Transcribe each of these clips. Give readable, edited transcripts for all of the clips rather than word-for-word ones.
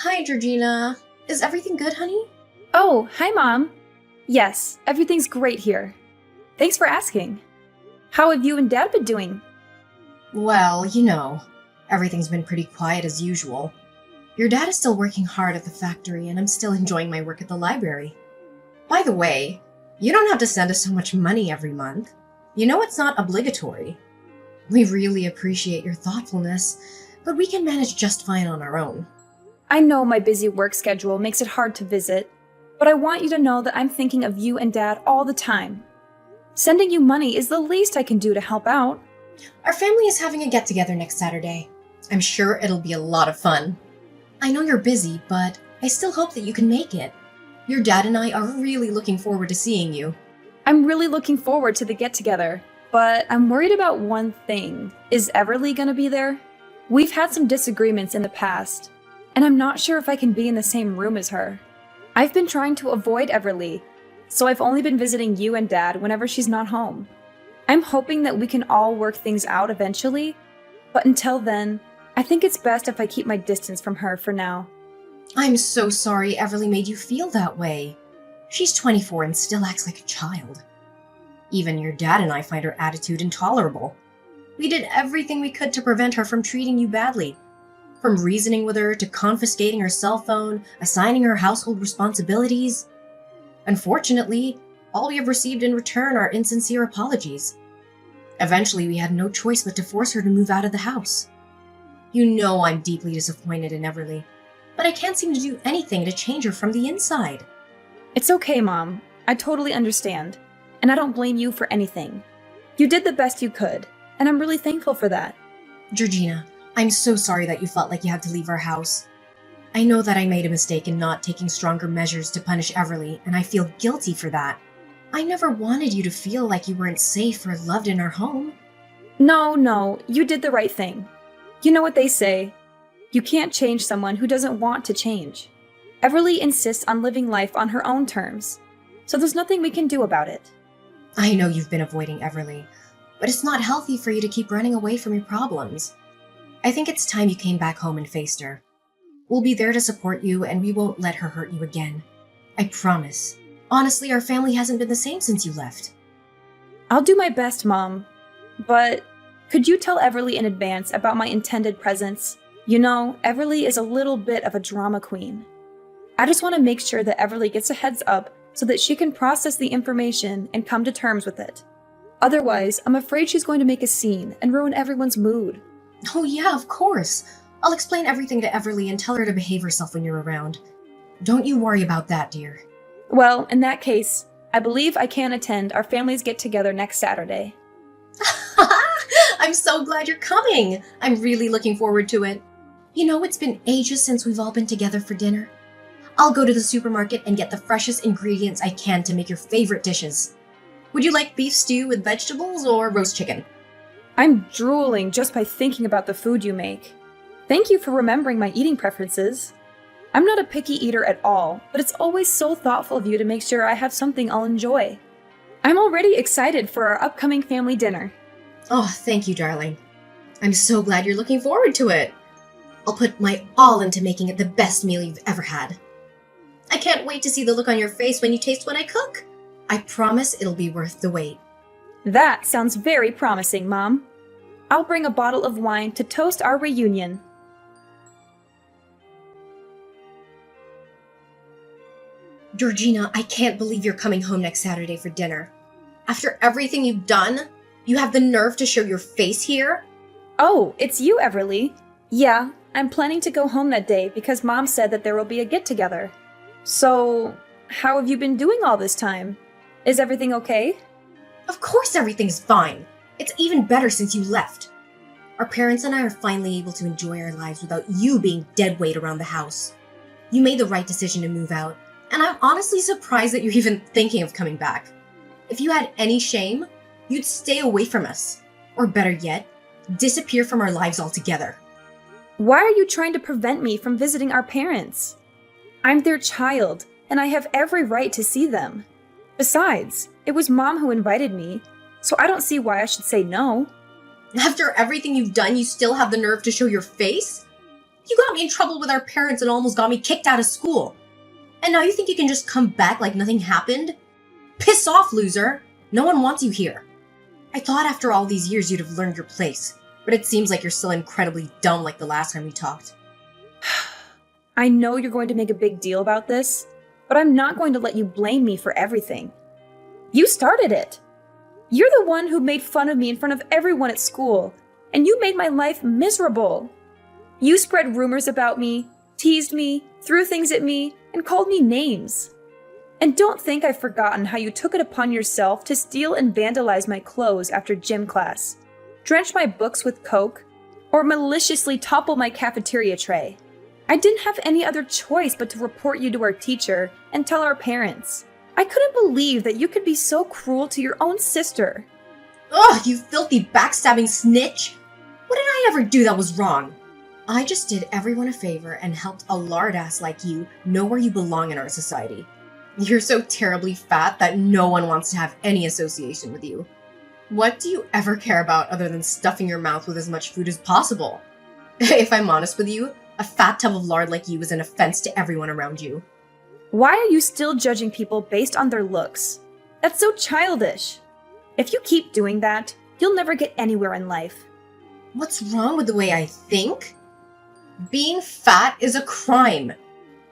Hi, Georgina. Is everything good, honey? Oh, hi, Mom. Yes, everything's great here. Thanks for asking. How have you and Dad been doing? Well, everything's been pretty quiet as usual. Your dad is still working hard at the factory, and I'm still enjoying my work at the library. By the way, you don't have to send us so much money every month. You know it's not obligatory. We really appreciate your thoughtfulness, but we can manage just fine on our own. I know my busy work schedule makes it hard to visit, but I want you to know that I'm thinking of you and Dad all the time. Sending you money is the least I can do to help out. Our family is having a get-together next Saturday. I'm sure it'll be a lot of fun. I know you're busy, but I still hope that you can make it. Your dad and I are really looking forward to seeing you. I'm really looking forward to the get-together, but I'm worried about one thing. Is Everly gonna be there? We've had some disagreements in the past, and I'm not sure if I can be in the same room as her. I've been trying to avoid Everly, so I've only been visiting you and Dad whenever she's not home. I'm hoping that we can all work things out eventually, but until then, I think it's best if I keep my distance from her for now. I'm so sorry Everly made you feel that way. She's 24 and still acts like a child. Even your dad and I find her attitude intolerable. We did everything we could to prevent her from treating you badly. From reasoning with her to confiscating her cell phone, assigning her household responsibilities. Unfortunately, all we have received in return are insincere apologies. Eventually, we had no choice but to force her to move out of the house. You know I'm deeply disappointed in Everly, but I can't seem to do anything to change her from the inside. It's okay, Mom. I totally understand, and I don't blame you for anything. You did the best you could, and I'm really thankful for that. Georgina, I'm so sorry that you felt like you had to leave our house. I know that I made a mistake in not taking stronger measures to punish Everly, and I feel guilty for that. I never wanted you to feel like you weren't safe or loved in our home. No, you did the right thing. You know what they say, you can't change someone who doesn't want to change. Everly insists on living life on her own terms, so there's nothing we can do about it. I know you've been avoiding Everly, but it's not healthy for you to keep running away from your problems. I think it's time you came back home and faced her. We'll be there to support you, and we won't let her hurt you again. I promise. Honestly, our family hasn't been the same since you left. I'll do my best, Mom, but could you tell Everly in advance about my intended presence? You know, Everly is a little bit of a drama queen. I just want to make sure that Everly gets a heads up so that she can process the information and come to terms with it. Otherwise, I'm afraid she's going to make a scene and ruin everyone's mood. Oh yeah, of course. I'll explain everything to Everly and tell her to behave herself when you're around. Don't you worry about that, dear. Well, in that case, I believe I can attend our family's get-together next Saturday. I'm so glad you're coming. I'm really looking forward to it. You know, it's been ages since we've all been together for dinner. I'll go to the supermarket and get the freshest ingredients I can to make your favorite dishes. Would you like beef stew with vegetables or roast chicken? I'm drooling just by thinking about the food you make. Thank you for remembering my eating preferences. I'm not a picky eater at all, but it's always so thoughtful of you to make sure I have something I'll enjoy. I'm already excited for our upcoming family dinner. Oh, thank you, darling. I'm so glad you're looking forward to it. I'll put my all into making it the best meal you've ever had. I can't wait to see the look on your face when you taste what I cook. I promise it'll be worth the wait. That sounds very promising, Mom. I'll bring a bottle of wine to toast our reunion. Georgina, I can't believe you're coming home next Saturday for dinner. After everything you've done, you have the nerve to show your face here? Oh, it's you, Everly. Yeah, I'm planning to go home that day because Mom said that there will be a get-together. So, how have you been doing all this time? Is everything okay? Of course everything's fine. It's even better since you left. Our parents and I are finally able to enjoy our lives without you being dead weight around the house. You made the right decision to move out, and I'm honestly surprised that you're even thinking of coming back. If you had any shame, you'd stay away from us. Or better yet, disappear from our lives altogether. Why are you trying to prevent me from visiting our parents? I'm their child, and I have every right to see them. Besides, it was Mom who invited me, so I don't see why I should say no. After everything you've done, you still have the nerve to show your face? You got me in trouble with our parents and almost got me kicked out of school. And now you think you can just come back like nothing happened? Piss off, loser! No one wants you here. I thought after all these years you'd have learned your place, but it seems like you're still incredibly dumb like the last time we talked. I know you're going to make a big deal about this, but I'm not going to let you blame me for everything. You started it. You're the one who made fun of me in front of everyone at school, and you made my life miserable. You spread rumors about me, teased me, threw things at me, and called me names. And don't think I've forgotten how you took it upon yourself to steal and vandalize my clothes after gym class, drench my books with Coke, or maliciously topple my cafeteria tray. I didn't have any other choice but to report you to our teacher and tell our parents. I couldn't believe that you could be so cruel to your own sister. Ugh, you filthy backstabbing snitch! What did I ever do that was wrong? I just did everyone a favor and helped a lard ass like you know where you belong in our society. You're so terribly fat that no one wants to have any association with you. What do you ever care about other than stuffing your mouth with as much food as possible? If I'm honest with you, a fat tub of lard like you is an offense to everyone around you. Why are you still judging people based on their looks? That's so childish. If you keep doing that, you'll never get anywhere in life. What's wrong with the way I think? Being fat is a crime,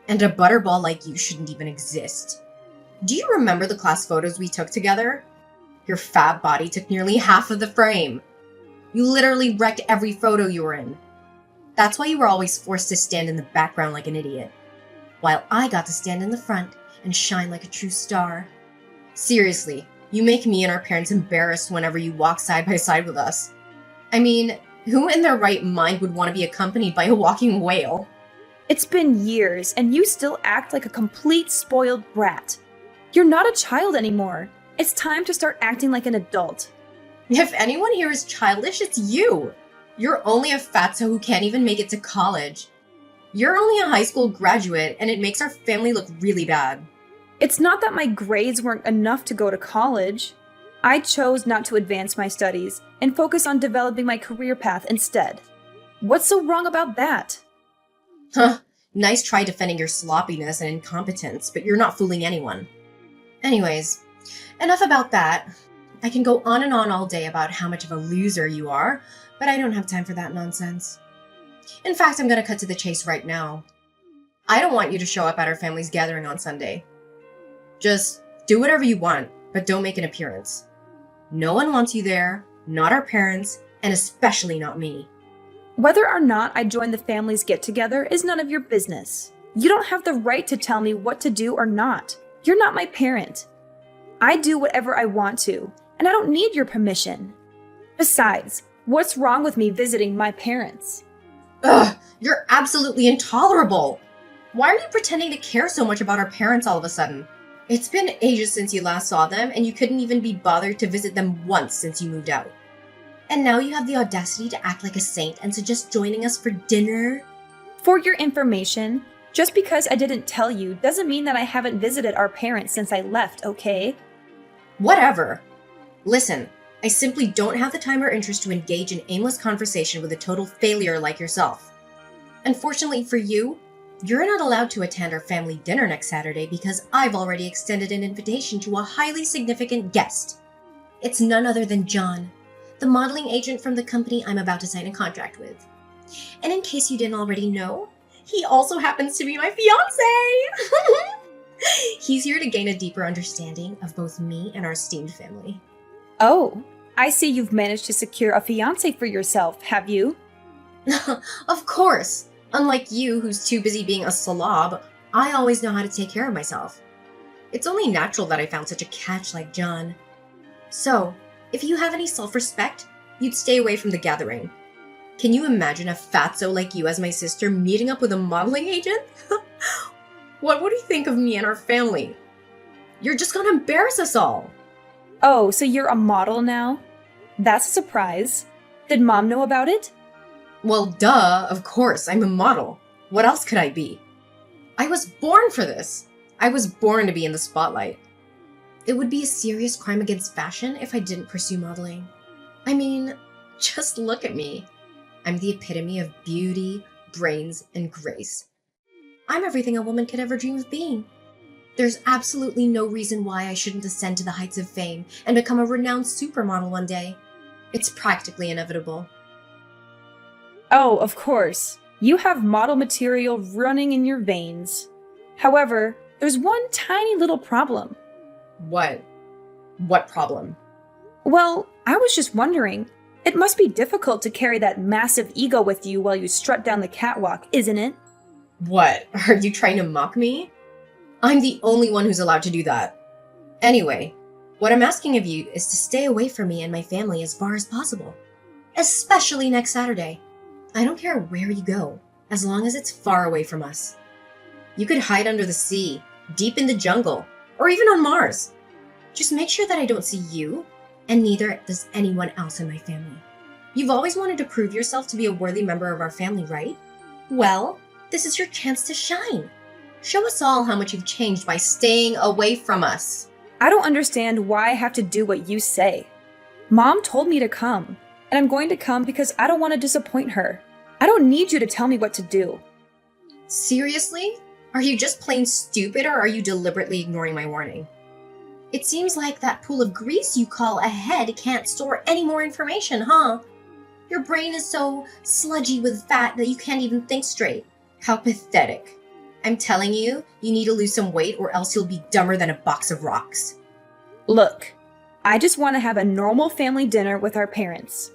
and a butterball like you shouldn't even exist. Do you remember the class photos we took together? Your fat body took nearly half of the frame. You literally wrecked every photo you were in. That's why you were always forced to stand in the background like an idiot, while I got to stand in the front and shine like a true star. Seriously, you make me and our parents embarrassed whenever you walk side by side with us. I mean, who in their right mind would want to be accompanied by a walking whale? It's been years, and you still act like a complete spoiled brat. You're not a child anymore. It's time to start acting like an adult. If anyone here is childish, it's you. You're only a fatso who can't even make it to college. You're only a high school graduate, and it makes our family look really bad. It's not that my grades weren't enough to go to college. I chose not to advance my studies and focus on developing my career path instead. What's so wrong about that? Huh, nice try defending your sloppiness and incompetence, but you're not fooling anyone. Anyways, enough about that. I can go on and on all day about how much of a loser you are, but I don't have time for that nonsense. In fact, I'm gonna cut to the chase right now. I don't want you to show up at our family's gathering on Sunday. Just do whatever you want, but don't make an appearance. No one wants you there, not our parents, and especially not me. Whether or not I join the family's get-together is none of your business. You don't have the right to tell me what to do or not. You're not my parent. I do whatever I want to, and I don't need your permission. Besides, what's wrong with me visiting my parents? Ugh, you're absolutely intolerable! Why are you pretending to care so much about our parents all of a sudden? It's been ages since you last saw them, and you couldn't even be bothered to visit them once since you moved out. And now you have the audacity to act like a saint and suggest joining us for dinner? For your information, just because I didn't tell you doesn't mean that I haven't visited our parents since I left, okay? Whatever. Listen, I simply don't have the time or interest to engage in aimless conversation with a total failure like yourself. Unfortunately for you, you're not allowed to attend our family dinner next Saturday because I've already extended an invitation to a highly significant guest. It's none other than John, the modeling agent from the company I'm about to sign a contract with. And in case you didn't already know, he also happens to be my fiancé! He's here to gain a deeper understanding of both me and our esteemed family. Oh, I see you've managed to secure a fiancé for yourself, have you? Of course! Unlike you, who's too busy being a slob, I always know how to take care of myself. It's only natural that I found such a catch like John. So, if you have any self-respect, you'd stay away from the gathering. Can you imagine a fatso like you as my sister meeting up with a modeling agent? What would he think of me and our family? You're just gonna embarrass us all. Oh, so you're a model now? That's a surprise. Did Mom know about it? Well, duh, of course, I'm a model. What else could I be? I was born for this. I was born to be in the spotlight. It would be a serious crime against fashion if I didn't pursue modeling. I mean, just look at me. I'm the epitome of beauty, brains, and grace. I'm everything a woman could ever dream of being. There's absolutely no reason why I shouldn't ascend to the heights of fame and become a renowned supermodel one day. It's practically inevitable. Oh, of course. You have model material running in your veins. However, there's one tiny little problem. What? What problem? Well, I was just wondering. It must be difficult to carry that massive ego with you while you strut down the catwalk, isn't it? What? Are you trying to mock me? I'm the only one who's allowed to do that. Anyway, what I'm asking of you is to stay away from me and my family as far as possible. Especially next Saturday. I don't care where you go, as long as it's far away from us. You could hide under the sea, deep in the jungle, or even on Mars. Just make sure that I don't see you, and neither does anyone else in my family. You've always wanted to prove yourself to be a worthy member of our family, right? Well, this is your chance to shine. Show us all how much you've changed by staying away from us. I don't understand why I have to do what you say. Mom told me to come, and I'm going to come because I don't want to disappoint her. I don't need you to tell me what to do. Seriously? Are you just plain stupid, or are you deliberately ignoring my warning? It seems like that pool of grease you call a head can't store any more information, huh? Your brain is so sludgy with fat that you can't even think straight. How pathetic. I'm telling you, you need to lose some weight or else you'll be dumber than a box of rocks. Look, I just want to have a normal family dinner with our parents.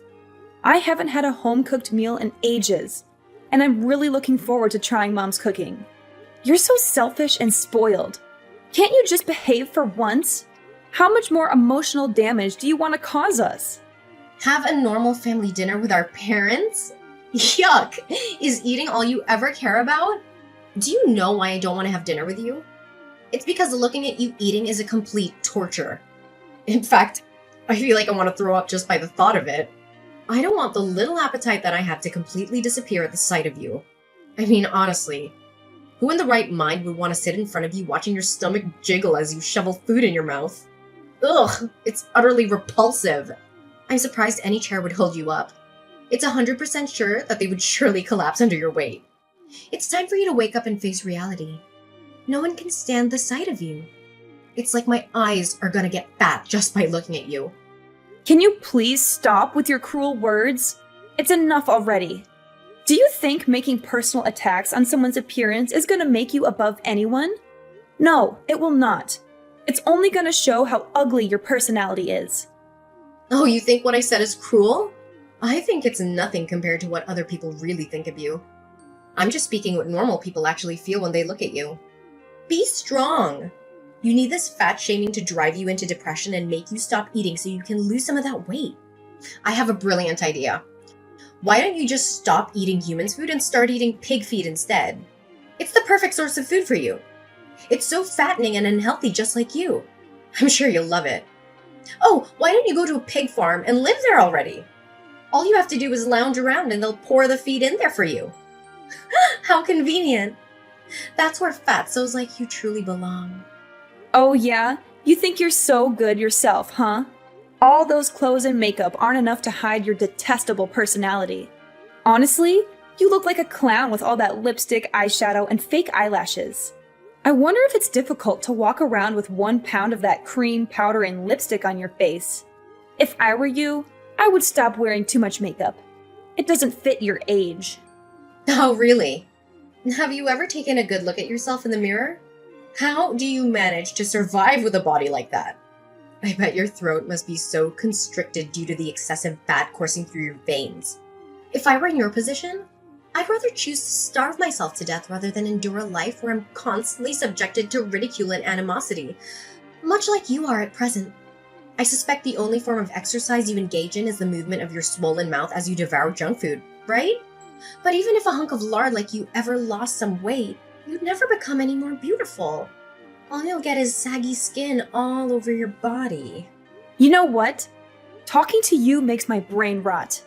I haven't had a home-cooked meal in ages, and I'm really looking forward to trying Mom's cooking. You're so selfish and spoiled. Can't you just behave for once? How much more emotional damage do you want to cause us? Have a normal family dinner with our parents? Yuck! Is eating all you ever care about? Do you know why I don't want to have dinner with you? It's because looking at you eating is a complete torture. In fact, I feel like I want to throw up just by the thought of it. I don't want the little appetite that I have to completely disappear at the sight of you. I mean, honestly, who in the right mind would want to sit in front of you watching your stomach jiggle as you shovel food in your mouth? Ugh, it's utterly repulsive. I'm surprised any chair would hold you up. It's 100% sure that they would surely collapse under your weight. It's time for you to wake up and face reality. No one can stand the sight of you. It's like my eyes are gonna get fat just by looking at you. Can you please stop with your cruel words? It's enough already. Do you think making personal attacks on someone's appearance is going to make you above anyone? No, it will not. It's only going to show how ugly your personality is. Oh, you think what I said is cruel? I think it's nothing compared to what other people really think of you. I'm just speaking what normal people actually feel when they look at you. Be strong. You need this fat shaming to drive you into depression and make you stop eating so you can lose some of that weight. I have a brilliant idea. Why don't you just stop eating humans' food and start eating pig feed instead? It's the perfect source of food for you. It's so fattening and unhealthy just like you. I'm sure you'll love it. Oh, why don't you go to a pig farm and live there already? All you have to do is lounge around and they'll pour the feed in there for you. How convenient. That's where fatzos like you truly belong. Oh yeah? You think you're so good yourself, huh? All those clothes and makeup aren't enough to hide your detestable personality. Honestly, you look like a clown with all that lipstick, eyeshadow, and fake eyelashes. I wonder if it's difficult to walk around with 1 pound of that cream, powder, and lipstick on your face. If I were you, I would stop wearing too much makeup. It doesn't fit your age. Oh, really? Have you ever taken a good look at yourself in the mirror? How do you manage to survive with a body like that? I bet your throat must be so constricted due to the excessive fat coursing through your veins. If I were in your position, I'd rather choose to starve myself to death rather than endure a life where I'm constantly subjected to ridicule and animosity, much like you are at present. I suspect the only form of exercise you engage in is the movement of your swollen mouth as you devour junk food, right? But even if a hunk of lard like you ever lost some weight, you'd never become any more beautiful. All you'll get is saggy skin all over your body. You know what? Talking to you makes my brain rot.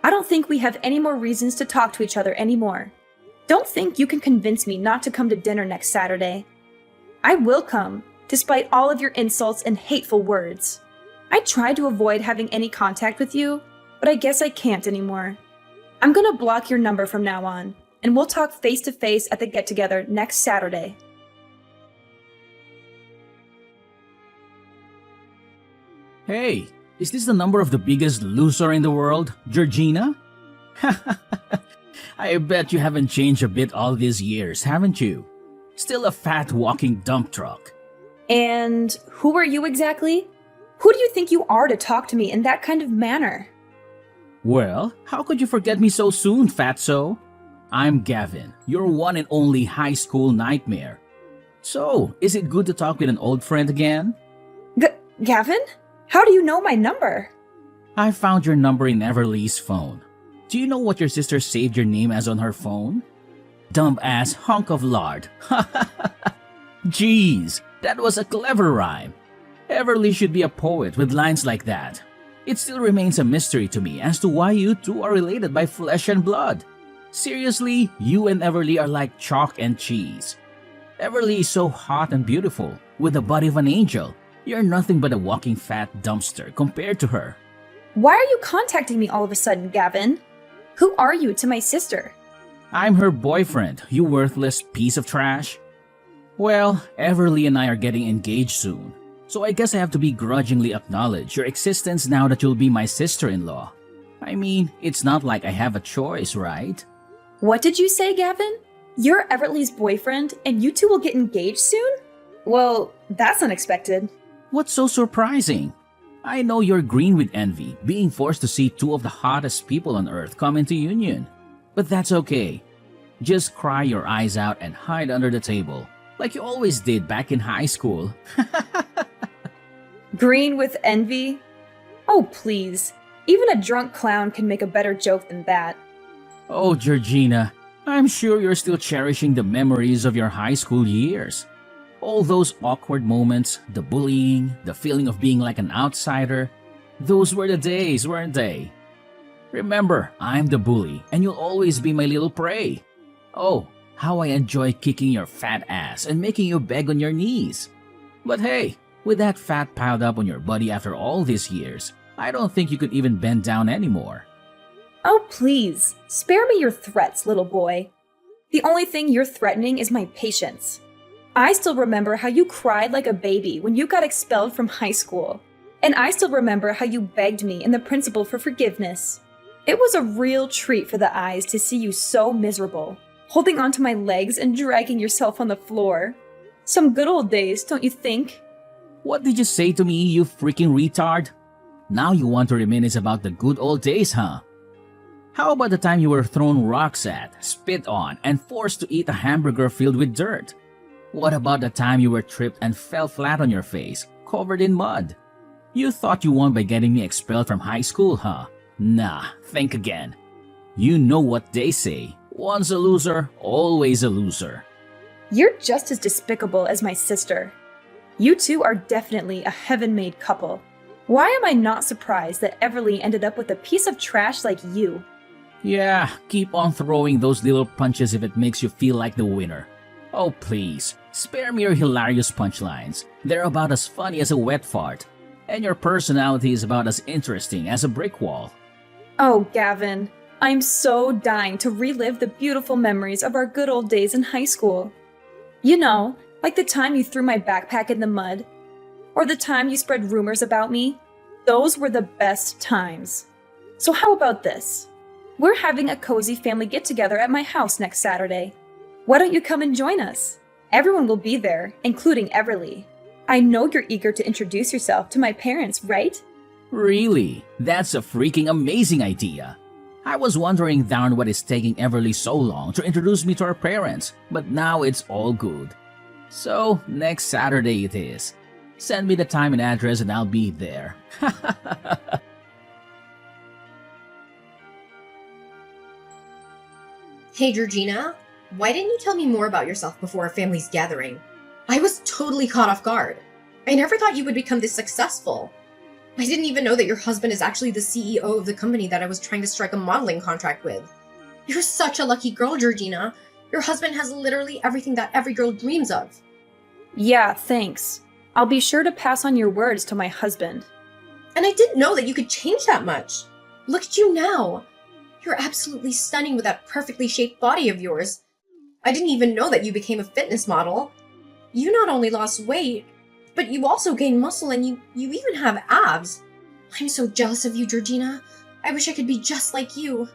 I don't think we have any more reasons to talk to each other anymore. Don't think you can convince me not to come to dinner next Saturday. I will come, despite all of your insults and hateful words. I tried to avoid having any contact with you, but I guess I can't anymore. I'm gonna block your number from now on. and we'll talk face to face at the get-together next Saturday. Hey, is this the number of the biggest loser in the world, Georgina? I bet you haven't changed a bit all these years, haven't you? Still a fat walking dump truck. And who are you exactly? Who do you think you are to talk to me in that kind of manner? Well, how could you forget me so soon, fatso? I'm Gavin, your one and only high school nightmare. So, is it good to talk with an old friend again? Gavin? How do you know my number? I found your number in Everly's phone. Do you know what your sister saved your name as on her phone? Dumb ass hunk of lard. Jeez, that was a clever rhyme. Everly should be a poet with lines like that. It still remains a mystery to me as to why you two are related by flesh and blood. Seriously, you and Everly are like chalk and cheese. Everly is so hot and beautiful, with the body of an angel. You're nothing but a walking fat dumpster compared to her. Why are you contacting me all of a sudden, Gavin? Who are you to my sister? I'm her boyfriend, you worthless piece of trash. Well, Everly and I are getting engaged soon, so I guess I have to begrudgingly acknowledge your existence now that you'll be my sister-in-law. I mean, it's not like I have a choice, right? What did you say, Gavin? You're Everly's boyfriend, and you two will get engaged soon? Well, that's unexpected. What's so surprising? I know you're green with envy, being forced to see two of the hottest people on earth come into union. But that's okay. Just cry your eyes out and hide under the table, like you always did back in high school. Green with envy? Oh, please. Even a drunk clown can make a better joke than that. Oh, Georgina, I'm sure you're still cherishing the memories of your high school years. All those awkward moments, the bullying, the feeling of being like an outsider, those were the days, weren't they? Remember, I'm the bully, and you'll always be my little prey. Oh, how I enjoy kicking your fat ass and making you beg on your knees. But hey, with that fat piled up on your body after all these years, I don't think you could even bend down anymore. Oh, please. Spare me your threats, little boy. The only thing you're threatening is my patience. I still remember how you cried like a baby when you got expelled from high school. And I still remember how you begged me and the principal for forgiveness. It was a real treat for the eyes to see you so miserable, holding onto my legs and dragging yourself on the floor. Some good old days, don't you think? What did you say to me, you freaking retard? Now you want to reminisce about the good old days, huh? How about the time you were thrown rocks at, spit on, and forced to eat a hamburger filled with dirt? What about the time you were tripped and fell flat on your face, covered in mud? You thought you won by getting me expelled from high school, huh? Nah, think again. You know what they say. Once a loser, always a loser. You're just as despicable as my sister. You two are definitely a heaven-made couple. Why am I not surprised that Everly ended up with a piece of trash like you? Yeah, keep on throwing those little punches if it makes you feel like the winner. Oh please, spare me your hilarious punchlines. They're about as funny as a wet fart. And your personality is about as interesting as a brick wall. Oh, Gavin, I'm so dying to relive the beautiful memories of our good old days in high school. You know, like the time you threw my backpack in the mud, or the time you spread rumors about me. Those were the best times. So how about this? We're having a cozy family get-together at my house next Saturday. Why don't you come and join us? Everyone will be there, including Everly. I know you're eager to introduce yourself to my parents, right? Really? That's a freaking amazing idea. I was wondering darn what is taking Everly so long to introduce me to her parents, but now it's all good. So, next Saturday it is. Send me the time and address and I'll be there. Hey, Georgina, why didn't you tell me more about yourself before our family's gathering? I was totally caught off guard. I never thought you would become this successful. I didn't even know that your husband is actually the CEO of the company that I was trying to strike a modeling contract with. You're such a lucky girl, Georgina. Your husband has literally everything that every girl dreams of. Yeah, thanks. I'll be sure to pass on your words to my husband. And I didn't know that you could change that much. Look at you now. You're absolutely stunning with that perfectly shaped body of yours. I didn't even know that you became a fitness model. You not only lost weight, but you also gained muscle and you even have abs. I'm so jealous of you, Georgina. I wish I could be just like you.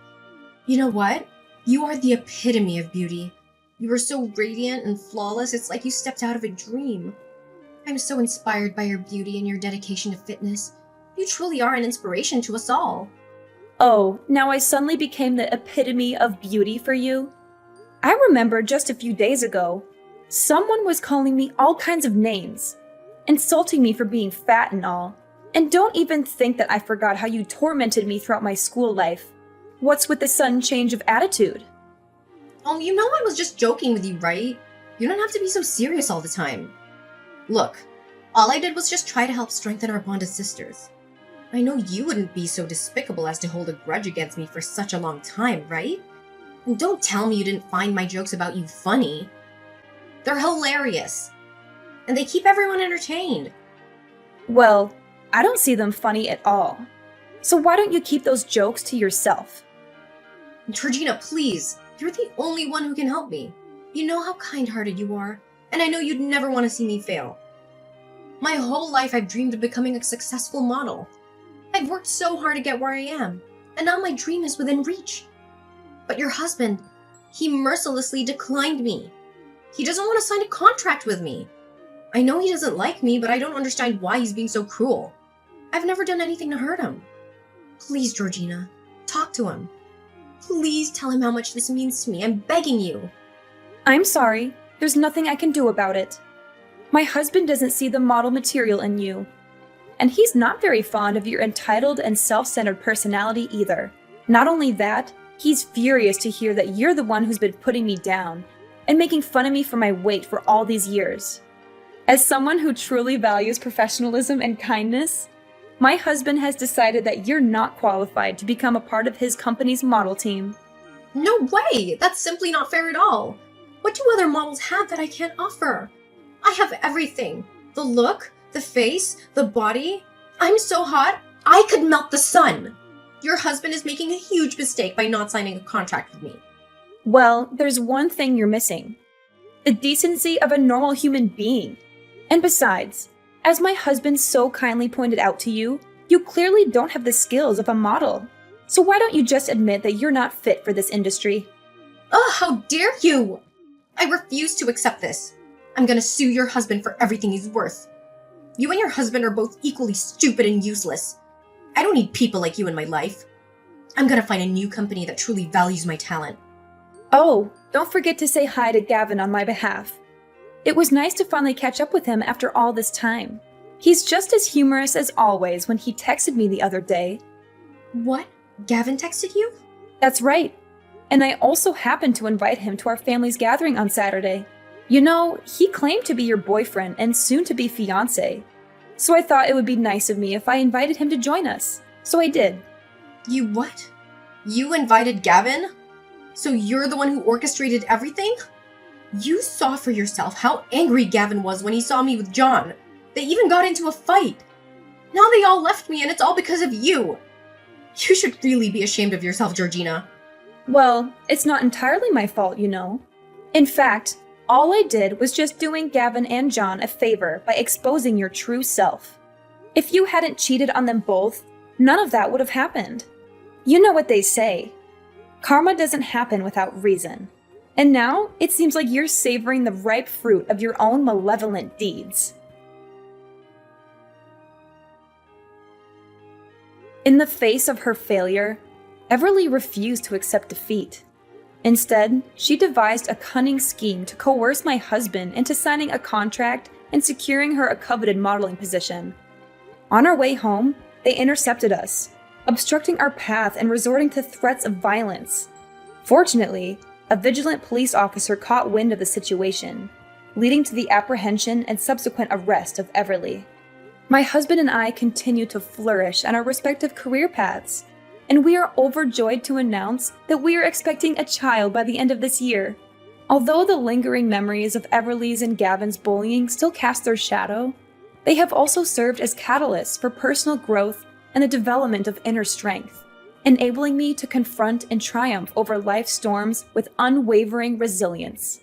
You know what? You are the epitome of beauty. You are so radiant and flawless, it's like you stepped out of a dream. I'm so inspired by your beauty and your dedication to fitness. You truly are an inspiration to us all. Oh, now I suddenly became the epitome of beauty for you? I remember just a few days ago, someone was calling me all kinds of names, insulting me for being fat and all. And don't even think that I forgot how you tormented me throughout my school life. What's with the sudden change of attitude? Oh, you know I was just joking with you, right? You don't have to be so serious all the time. Look, all I did was just try to help strengthen our bond as sisters. I know you wouldn't be so despicable as to hold a grudge against me for such a long time, right? And don't tell me you didn't find my jokes about you funny. They're hilarious. And they keep everyone entertained. Well, I don't see them funny at all. So why don't you keep those jokes to yourself? Georgina, please. You're the only one who can help me. You know how kind-hearted you are, and I know you'd never want to see me fail. My whole life I've dreamed of becoming a successful model. I've worked so hard to get where I am, and now my dream is within reach. But your husband, he mercilessly declined me. He doesn't want to sign a contract with me. I know he doesn't like me, but I don't understand why he's being so cruel. I've never done anything to hurt him. Please, Georgina, talk to him. Please tell him how much this means to me. I'm begging you. I'm sorry. There's nothing I can do about it. My husband doesn't see the model material in you. And he's not very fond of your entitled and self-centered personality either. Not only that, he's furious to hear that you're the one who's been putting me down and making fun of me for my weight for all these years. As someone who truly values professionalism and kindness, my husband has decided that you're not qualified to become a part of his company's model team. No way! That's simply not fair at all. What do other models have that I can't offer? I have everything. The look, the face, the body. I'm so hot, I could melt the sun. Your husband is making a huge mistake by not signing a contract with me. Well, there's one thing you're missing. The decency of a normal human being. And besides, as my husband so kindly pointed out to you, you clearly don't have the skills of a model. So why don't you just admit that you're not fit for this industry? Ugh, how dare you! I refuse to accept this. I'm gonna sue your husband for everything he's worth. You and your husband are both equally stupid and useless. I don't need people like you in my life. I'm gonna find a new company that truly values my talent. Oh, don't forget to say hi to Gavin on my behalf. It was nice to finally catch up with him after all this time. He's just as humorous as always when he texted me the other day. What? Gavin texted you? That's right. And I also happened to invite him to our family's gathering on Saturday. You know, he claimed to be your boyfriend and soon-to-be fiancé. So I thought it would be nice of me if I invited him to join us. So I did. You what? You invited Gavin? So you're the one who orchestrated everything? You saw for yourself how angry Gavin was when he saw me with John. They even got into a fight. Now they all left me and it's all because of you. You should really be ashamed of yourself, Georgina. Well, it's not entirely my fault, you know. In fact, all I did was just doing Gavin and John a favor by exposing your true self. If you hadn't cheated on them both, none of that would have happened. You know what they say. Karma doesn't happen without reason. And now, it seems like you're savoring the ripe fruit of your own malevolent deeds. In the face of her failure, Everly refused to accept defeat. Instead, she devised a cunning scheme to coerce my husband into signing a contract and securing her a coveted modeling position. On our way home, they intercepted us, obstructing our path and resorting to threats of violence. Fortunately, a vigilant police officer caught wind of the situation, leading to the apprehension and subsequent arrest of Everly. My husband and I continue to flourish on our respective career paths, and we are overjoyed to announce that we are expecting a child by the end of this year. Although the lingering memories of Everly's and Gavin's bullying still cast their shadow, they have also served as catalysts for personal growth and the development of inner strength. enabling me to confront and triumph over life's storms with unwavering resilience.